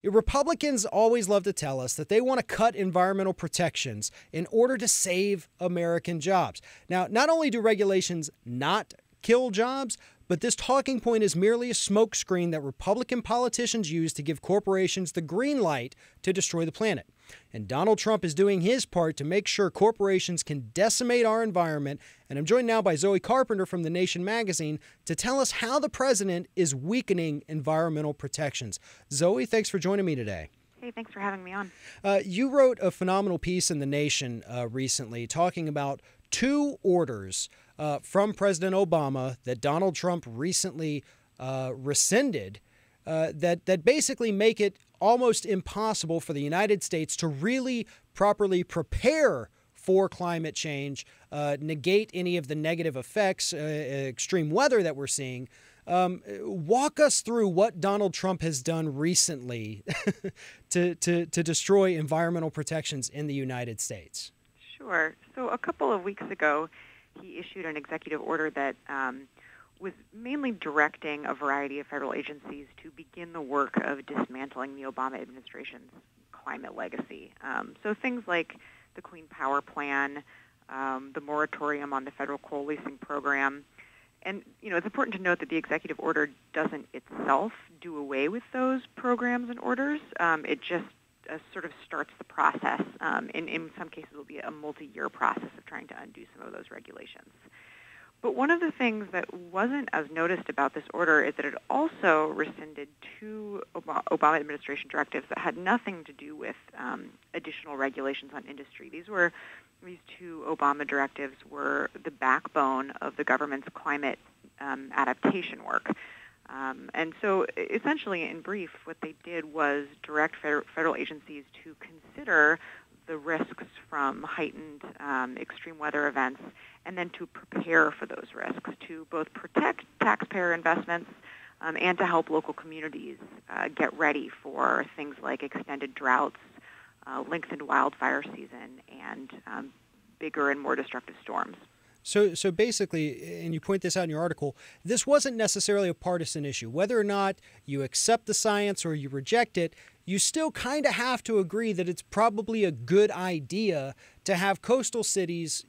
Republicans always love to tell us that they want to cut environmental protections in order to save American jobs. Now, not only do regulations not kill jobs, but this talking point is merely a smokescreen that Republican politicians use to give corporations the green light to destroy the planet. And Donald Trump is doing his part to make sure corporations can decimate our environment. And I'm joined now by Zoe Carpenter from The Nation magazine to tell us how the president is weakening environmental protections. Zoe, thanks for joining me today. Hey, thanks for having me on. You wrote a phenomenal piece in The Nation recently talking about two orders from President Obama that Donald Trump recently rescinded that basically make it almost impossible for the United States to really properly prepare for climate change, negate any of the negative effects, extreme weather that we're seeing. Walk us through what Donald Trump has done recently to destroy environmental protections in the United States. Sure. So a couple of weeks ago, he issued an executive order that was mainly directing a variety of federal agencies to begin the work of dismantling the Obama administration's climate legacy. So things like the Clean Power Plan, the moratorium on the federal coal leasing program. And, it's important to note that the executive order doesn't itself do away with those programs and orders. It just sort of starts the process. In some cases, it will be a multi-year process of trying to undo some of those regulations. But one of the things that wasn't as noticed about this order is that it also rescinded two Obama administration directives that had nothing to do with additional regulations on industry. These two Obama directives were the backbone of the government's climate adaptation work. And so essentially, in brief, what they did was direct federal agencies to consider the risks from heightened extreme weather events and then to prepare for those risks, to both protect taxpayer investments and to help local communities get ready for things like extended droughts, lengthened wildfire season, and bigger and more destructive storms. So basically, and you point this out in your article, this wasn't necessarily a partisan issue. Whether or not you accept the science or you reject it, you still kind of have to agree that it's probably a good idea to have coastal cities,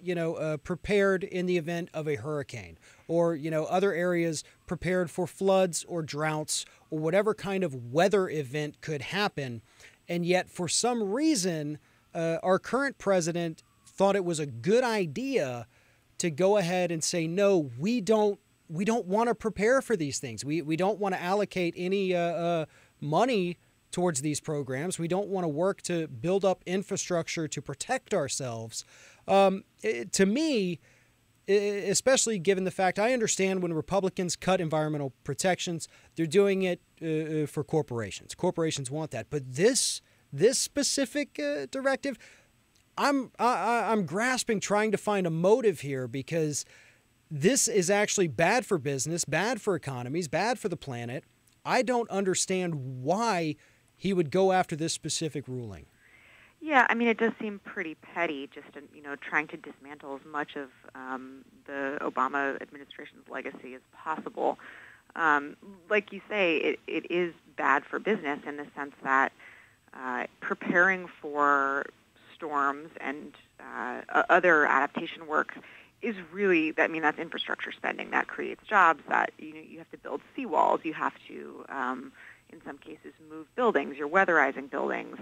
prepared in the event of a hurricane, or, other areas prepared for floods or droughts or whatever kind of weather event could happen. And yet, for some reason, our current president thought it was a good idea to go ahead and say, no, we don't want to prepare for these things. We don't want to allocate any money towards these programs. We don't want to work to build up infrastructure to protect ourselves. To me, especially given the fact I understand when Republicans cut environmental protections, they're doing it for corporations. Corporations want that. But this specific directive, I'm grasping, trying to find a motive here, because this is actually bad for business, bad for economies, bad for the planet. I don't understand why he would go after this specific ruling. Yeah, it does seem pretty petty, just trying to dismantle as much of the Obama administration's legacy as possible. Like you say, it is bad for business in the sense that preparing for storms and other adaptation work is really, that's infrastructure spending. That creates jobs. That you have to build seawalls. You have to, in some cases, move buildings. You're weatherizing buildings.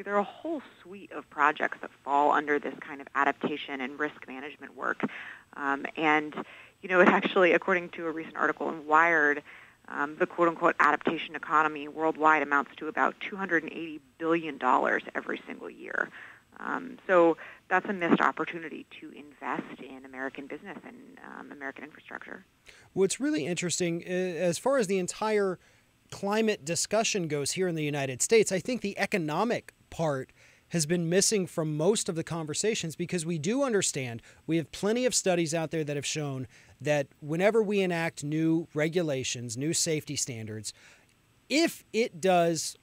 There are a whole suite of projects that fall under this kind of adaptation and risk management work. And it actually, according to a recent article in Wired, the quote-unquote adaptation economy worldwide amounts to about $280 billion every single year. So that's a missed opportunity to invest in American business and American infrastructure. What's really interesting, as far as the entire climate discussion goes here in the United States, I think the economic part has been missing from most of the conversations, because we do understand, we have plenty of studies out there that have shown that whenever we enact new regulations, new safety standards, if it does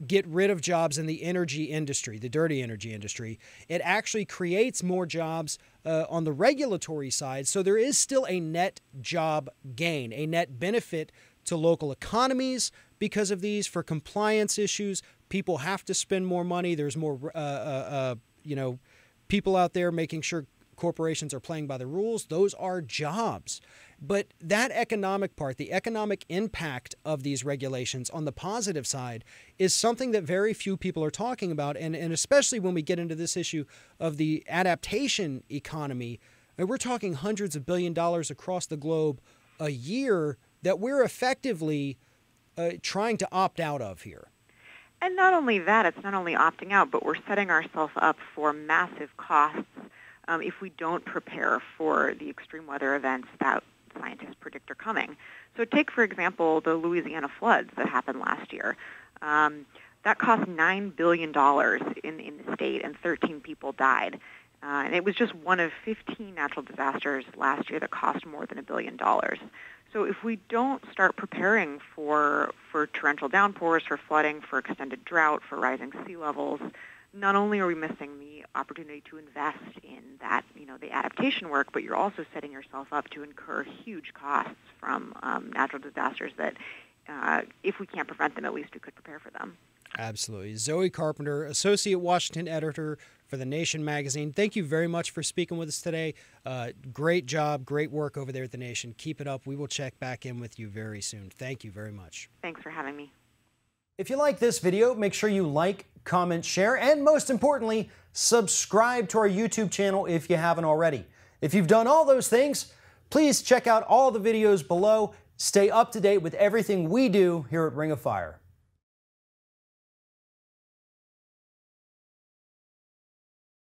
get rid of jobs in the energy industry, the dirty energy industry, it actually creates more jobs on the regulatory side. So there is still a net job gain, a net benefit to local economies, because of these for compliance issues. People have to spend more money. There's more, people out there making sure corporations are playing by the rules. Those are jobs. But that economic part, the economic impact of these regulations on the positive side, is something that very few people are talking about. And especially when we get into this issue of the adaptation economy, and we're talking hundreds of billions of dollars across the globe a year that we're effectively trying to opt out of here. And not only that, it's not only opting out, but we're setting ourselves up for massive costs if we don't prepare for the extreme weather events that scientists predict are coming. So take, for example, the Louisiana floods that happened last year. That cost $9 billion in the state, and 13 people died. And it was just one of 15 natural disasters last year that cost more than $1 billion. So if we don't start preparing for torrential downpours, for flooding, for extended drought, for rising sea levels, not only are we missing the opportunity to invest in that, the adaptation work, but you're also setting yourself up to incur huge costs from natural disasters that, if we can't prevent them, at least we could prepare for them. Absolutely. Zoe Carpenter, Associate Washington Editor for The Nation magazine. Thank you very much for speaking with us today. Great job, great work over there at The Nation. Keep it up. We will check back in with you very soon. Thank you very much. Thanks for having me. If you like this video, make sure you like, comment, share, and most importantly, subscribe to our YouTube channel if you haven't already. If you've done all those things, please check out all the videos below. Stay up to date with everything we do here at Ring of Fire.